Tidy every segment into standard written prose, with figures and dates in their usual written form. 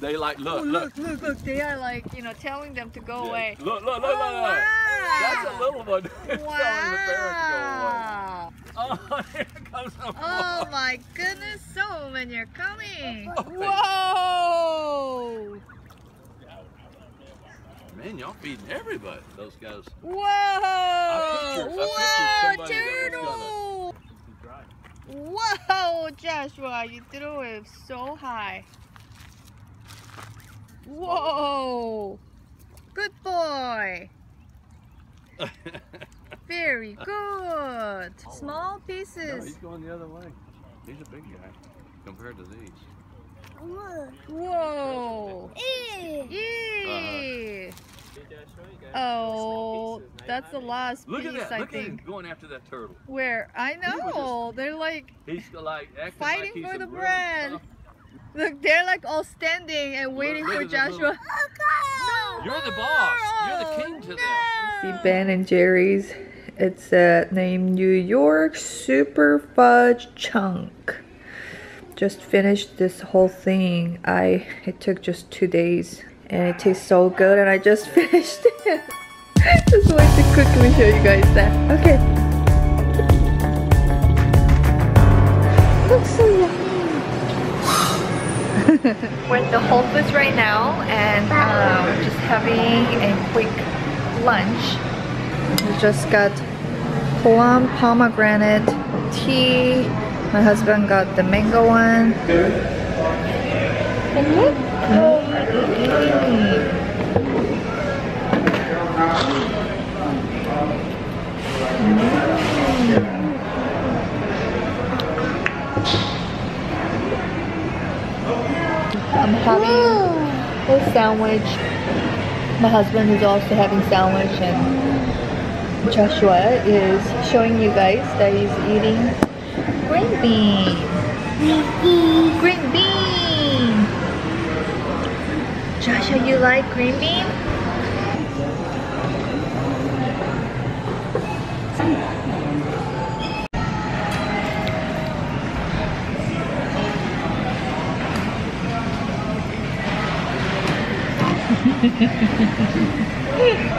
They like, look. They are like, you know, telling them to go away. Look. Wow. That's a little one. Wow. Telling the parent to go away. Oh, here comes the boy. Oh my goodness, so when you're coming. Whoa! Man, y'all feeding everybody, those guys. Whoa! I pictured Turtle! Whoa, Joshua, you threw it so high. Whoa! Good boy! Very good. Small pieces. No, he's going the other way. He's a big guy compared to these. Whoa! Eee. Oh, that's the last Look piece, at that. I Look think. at him going after that turtle. Where? I know. They're like He's like acting fighting like he's for the a really bread. tough- Look, they're like all standing and waiting look for at the Joshua. little- You're the boss. You're the king to them. See Ben and Jerry's. It's named New York Super Fudge Chunk. Just finished this whole thing. It took just 2 days and it tastes so good, and I just finished it. Just wanted to quickly show you guys that. Okay. Looks so yummy. We're at the Whole Foods right now, and we're just having a quick lunch. We just got plum pomegranate tea. My husband got the mango one. I'm having a sandwich. My husband is also having sandwich, and Joshua is showing you guys that he's eating green bean. Green bean. Joshua, you like green bean?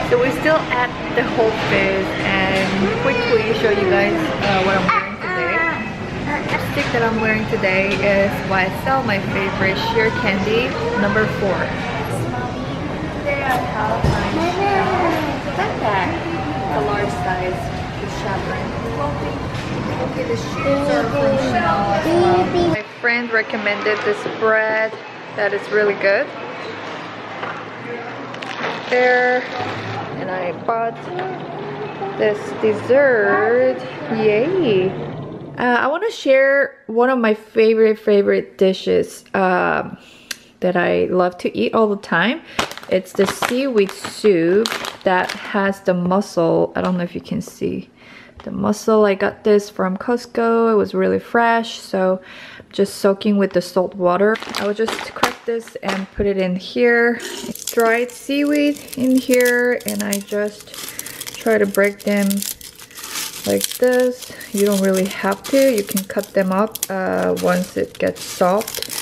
So we're still at the Whole Foods, and quickly show you guys what I'm wearing today. The lipstick that I'm wearing today is YSL, my favorite sheer candy, number 4. Backpack, the large size, the chaperone. Okay, the shoes are from Chanel as well. My friend recommended this bread that is really good. There, and I bought this dessert. Yay! I want to share one of my favorite dishes that I love to eat all the time. It's the seaweed soup that has the mussel. I don't know if you can see the mussel. I got this from Costco. It was really fresh, so just soaking with the salt water. I would just crack this and put it in here. Dried seaweed in here, and I just try to break them like this. You don't really have to. You can cut them up once it gets soft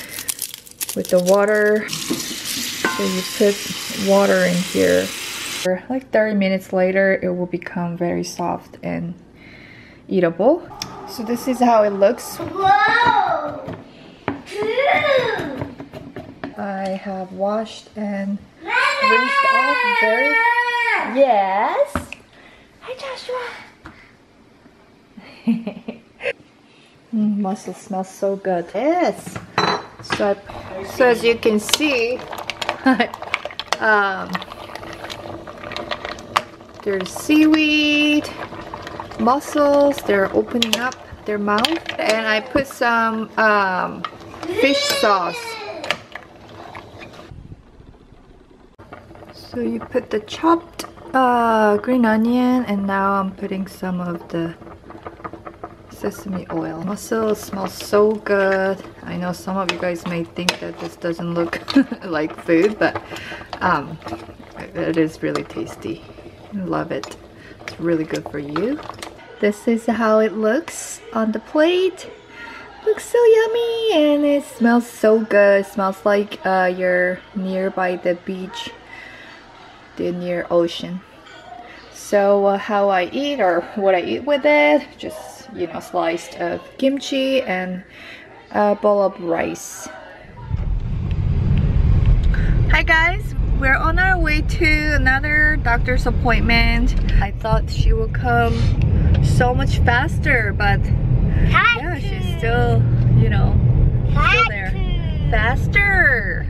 with the water. So you put water in here. For like 30 minutes later, it will become very soft and eatable. So this is how it looks. Whoa! I have washed and rinsed off very... Yes? Hi, Joshua. Mussel smells so good. Yes. So as you can see, there's seaweed, mussels. They're opening up their mouth, and I put some fish sauce. So you put the chopped green onion, and now I'm putting some of the sesame oil. Mussel smells so good. I know some of you guys may think that this doesn't look like food, but it is really tasty. I love it. It's really good for you. This is how it looks on the plate. Looks so yummy and it smells so good. It smells like you're nearby the beach, the near ocean. So how I eat, or what I eat with it, just, you know, sliced of kimchi and a bowl of rice. Hi guys, we're on our way to another doctor's appointment. I thought she would come so much faster, but yeah, she's still, you know, still there. Faster!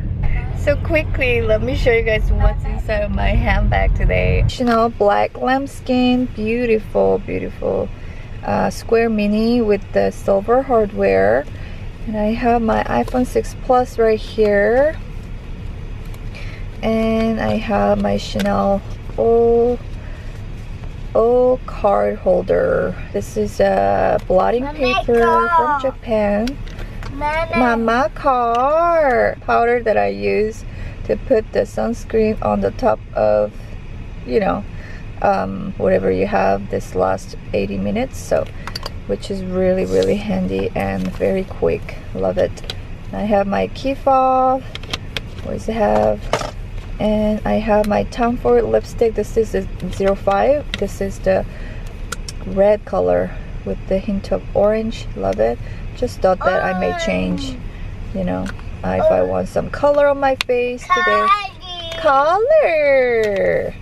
So quickly, let me show you guys what's inside of my handbag today. Chanel black lambskin, beautiful, beautiful square mini with the silver hardware. And I have my iPhone 6 Plus right here. And I have my Chanel O card holder. This is a blotting paper from Japan. Mama car powder that I use to put the sunscreen on the top of, you know, whatever you have this last 80 minutes. So, which is really, really handy and very quick. Love it. I have my key fob. What does it have? And I have my Tom Ford lipstick. This is a 05. This is the red color with the hint of orange. Love it. Just thought that I may change, you know, if I want some color on my face today. Color!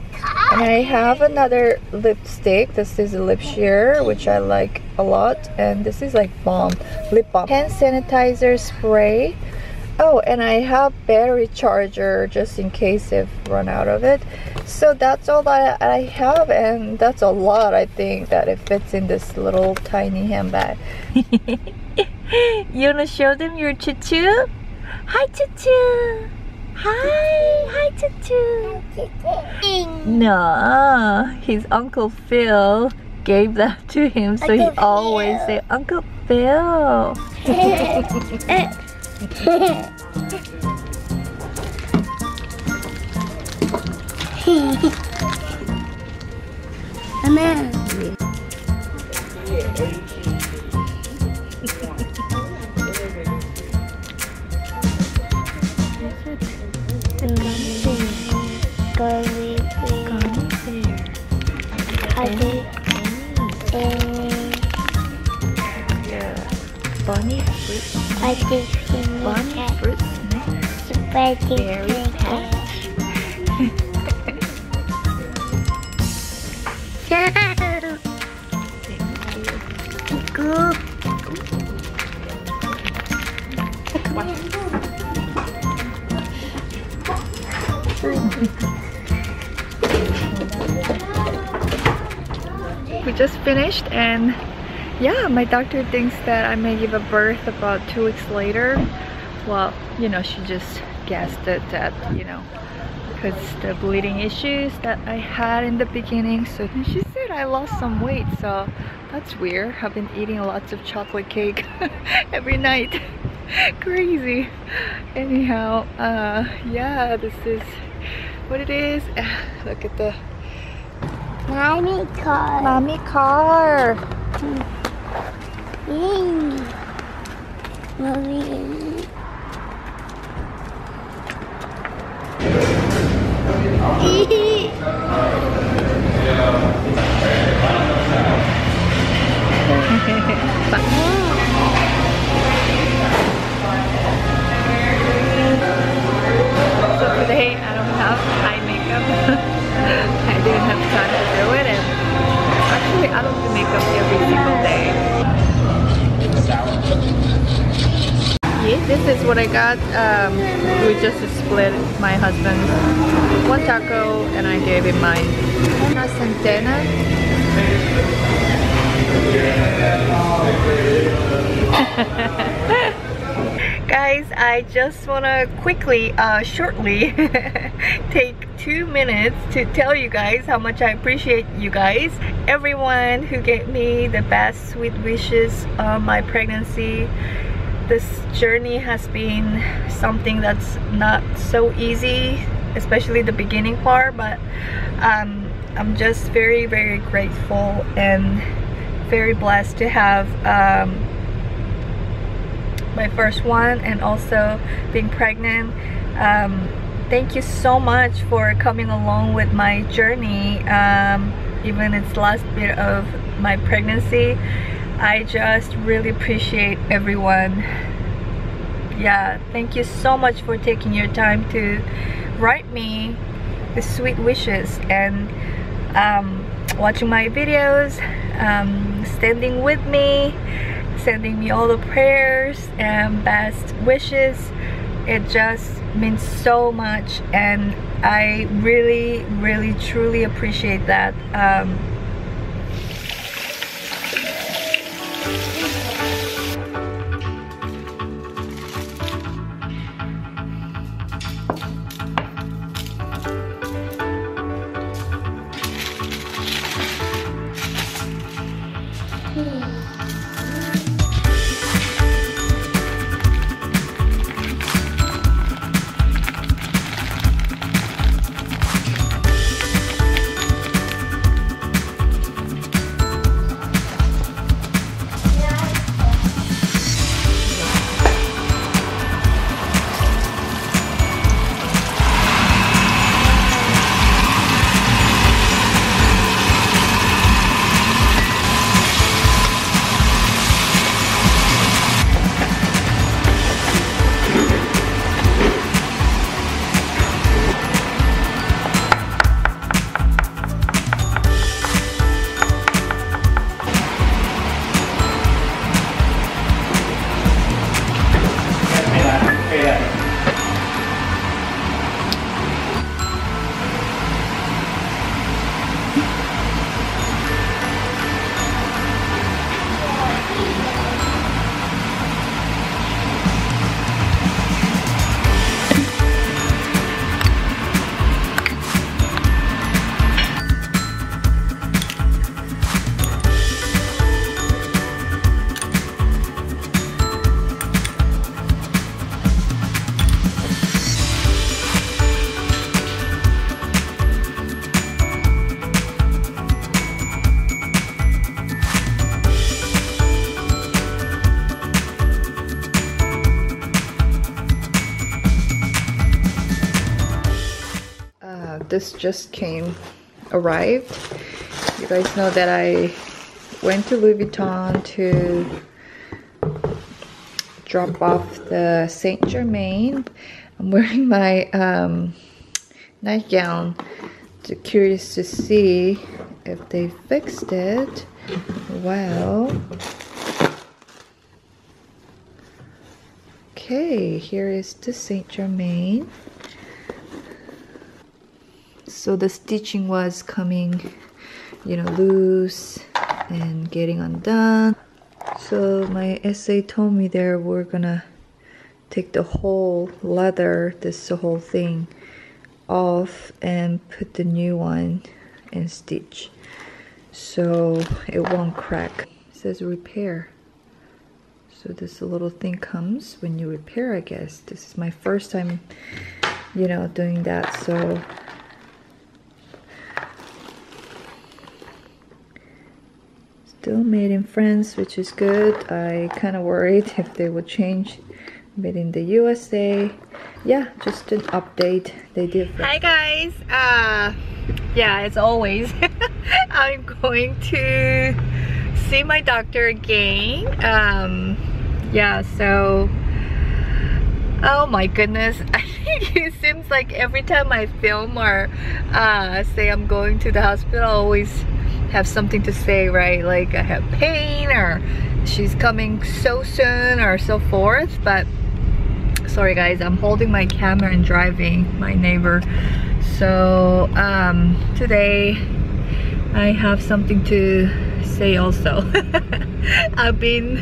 And I have another lipstick. This is a lip sheer, which I like a lot. And this is like balm, lip balm. Hand sanitizer spray. Oh, and I have battery charger just in case if run out of it. So that's all that I have, and that's a lot, I think, that it fits in this little tiny handbag. You wanna show them your choo-choo? Hi, choo-choo! Hi choo-choo! No, his Uncle Phil gave that to him, so he always say, Uncle Phil! Mama. Bunny fruit. Bunny fruit snack. Berry patch. Good. We just finished, and yeah, my doctor thinks that I may give a birth about 2 weeks later. Well, you know, she just guessed it that, you know, because the bleeding issues that I had in the beginning. So she said I lost some weight, so that's weird. I've been eating lots of chocolate cake every night. Crazy. Anyhow, yeah, this is what it is. Look at the Mommy car. mommy car. Mommy. So today I don't have eye makeup. I didn't have time to do it, and actually I don't do makeup every single day. Yeah, this is what I got. We just split my husband's one taco and I gave him mine. Una centena. Guys, I just want to quickly, shortly take 2 minutes to tell you guys how much I appreciate you guys. Everyone who gave me the best sweet wishes on my pregnancy. This journey has been something that's not so easy, especially the beginning part, but I'm just very, very grateful and very blessed to have my first one, and also being pregnant. Thank you so much for coming along with my journey, even its last bit of my pregnancy. I just really appreciate everyone. Yeah, thank you so much for taking your time to write me the sweet wishes and watching my videos, standing with me, sending me all the prayers and best wishes. It just means so much, and I really, really, truly appreciate that. This just arrived. You guys know that I went to Louis Vuitton to drop off the Saint Germain. I'm wearing my nightgown. So curious to see if they fixed it. Well, okay, here is the Saint Germain. So the stitching was coming, you know, loose and getting undone. So my SA told me there we're gonna take the whole leather, this whole thing off and put the new one and stitch so it won't crack. It says repair. So this little thing comes when you repair, I guess. This is my first time, you know, doing that, so still made in France, which is good. I kind of worried if they would change made in the USA. Yeah, just an update. They did. Hi guys. Yeah, as always, I'm going to see my doctor again. Yeah, so oh my goodness, I think it seems like every time I film or say I'm going to the hospital, I always have something to say, right? Like I have pain, or she's coming so soon, or so forth. But sorry guys, I'm holding my camera and driving my neighbor. So today I have something to say also. I've been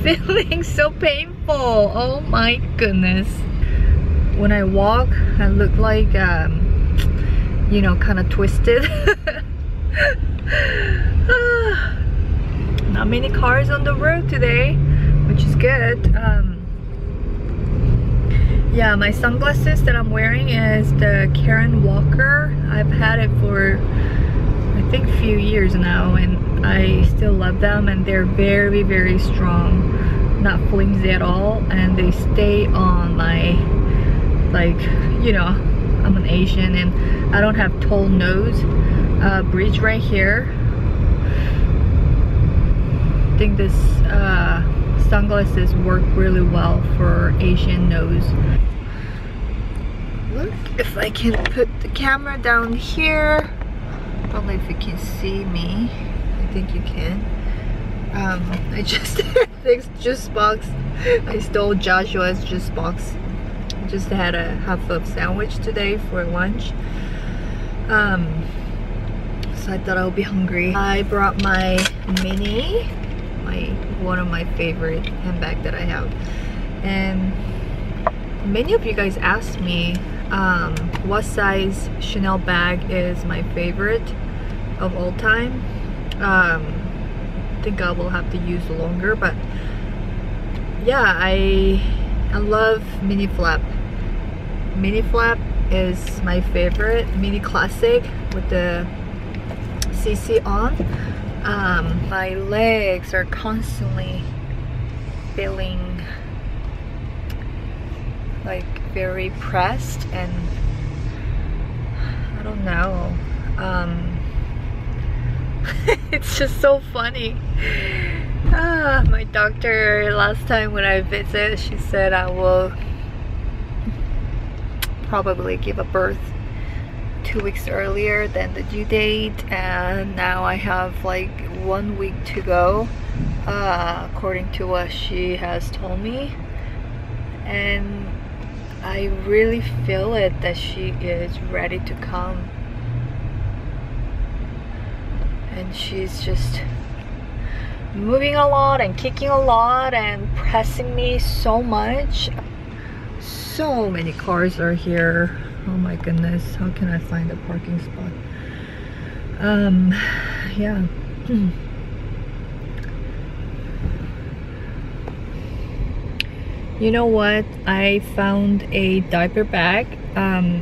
feeling so painful. Oh my goodness. When I walk, I look like you know, kind of twisted. Not many cars on the road today, which is good. Yeah, my sunglasses that I'm wearing is the Karen Walker. I've had it for I think a few years now, and I still love them, and they're very, very strong. not flimsy at all, and they stay on my, like, you know, I'm an Asian and I don't have tall nose. Bridge right here. I think this sunglasses work really well for Asian nose. Look, if I can put the camera down here. I don't know if you can see me. I think you can. I just this juice box. I stole Joshua's juice box. I just had a half of sandwich today for lunch. So I thought I would be hungry. I brought my mini, one of my favorite handbag that I have. And many of you guys asked me what size Chanel bag is my favorite of all time. I think I will have to use longer, but yeah, I love mini flap. Mini flap is my favorite. Mini classic with the CC on. My legs are constantly feeling like very pressed, and I don't know, it's just so funny. My doctor last time when I visited, she said I will probably give a birth 2 weeks earlier than the due date, and now I have like 1 week to go, according to what she has told me. And I really feel it that she is ready to come, and she's just moving a lot and kicking a lot and pressing me so much. So many cars are here. Oh my goodness, how can I find a parking spot? Yeah. You know what? I found a diaper bag,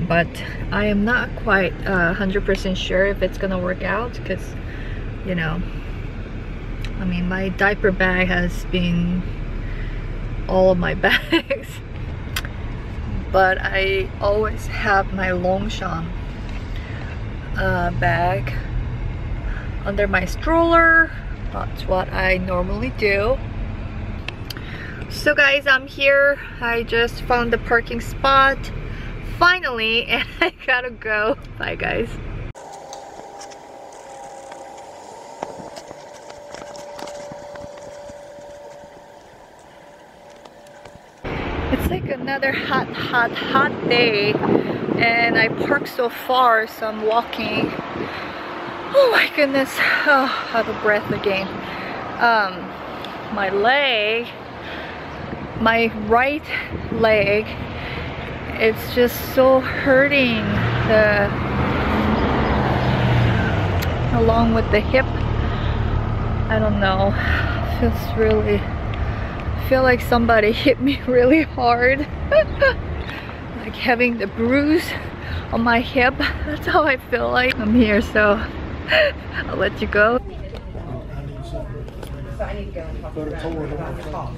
but I am not quite 100% sure if it's gonna work out, because, you know, I mean, my diaper bag has been all of my bags. But I always have my Longchamp bag under my stroller. That's what I normally do. So guys, I'm here. I just found the parking spot finally, and I gotta go. Bye guys. It's like another hot day, and I parked so far, so I'm walking. Oh my goodness, oh, out of breath again. My leg, my right leg, it's just so hurting, along with the hip. I don't know, feels really, feel like somebody hit me really hard. Like having the bruise on my hip. That's how I feel like. I'm here, so I'll let you go. So I need to go and talk to them about the cost.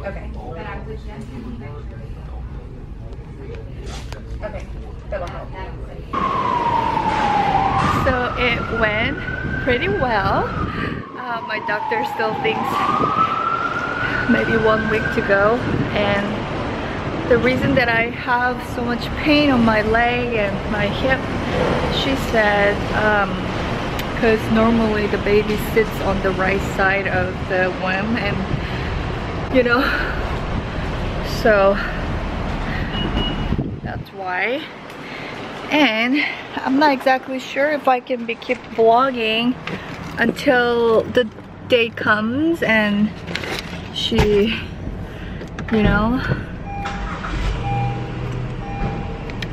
Okay. Okay, that'll help. So it went pretty well. My doctor still thinks maybe 1 week to go, and the reason that I have so much pain on my leg and my hip, she said, because normally the baby sits on the right side of the WIMB, and you know, so that's why. And I'm not exactly sure if I can keep vlogging until the day comes and she, you know,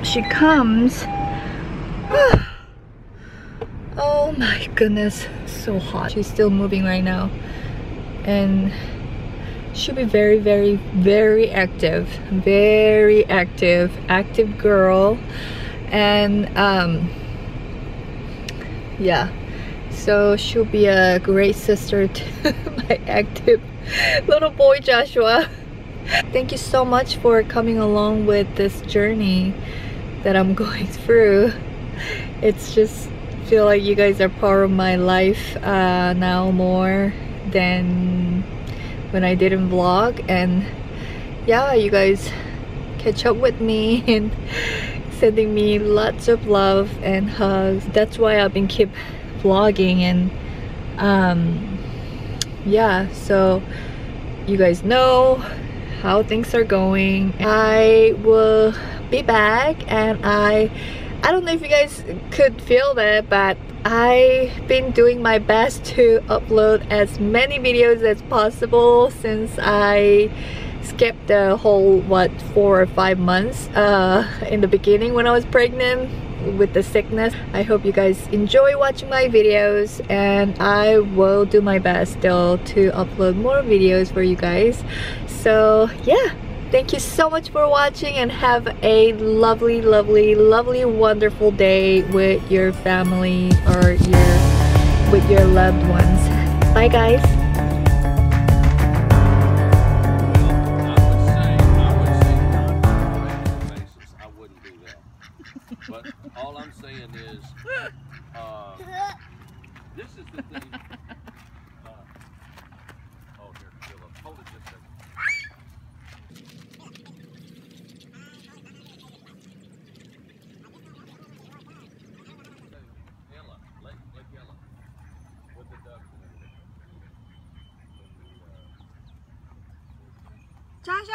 she comes. Oh my goodness, so hot. She's still moving right now, and she'll be very, very, very active. Very active girl. And yeah, So she'll be a great sister to my active little boy Joshua. Thank you so much for coming along with this journey that I'm going through. It's just feel like you guys are part of my life now more than when I didn't vlog. And yeah, you guys catch up with me and sending me lots of love and hugs. That's why I've been keep vlogging. And yeah, so you guys know how things are going. I will be back, and I don't know if you guys could feel that, but I've been doing my best to upload as many videos as possible since I skipped the whole 4 or 5 months in the beginning when I was pregnant with the sickness. I hope you guys enjoy watching my videos, and I will do my best still to upload more videos for you guys. So yeah, thank you so much for watching, and have a lovely, lovely, lovely, wonderful day with your family or with your loved ones. Bye guys. But all I'm saying is, this is the thing. Oh, here, Philip, hold it just a second. Ella, let Ella with the ducks and everything. Joshua.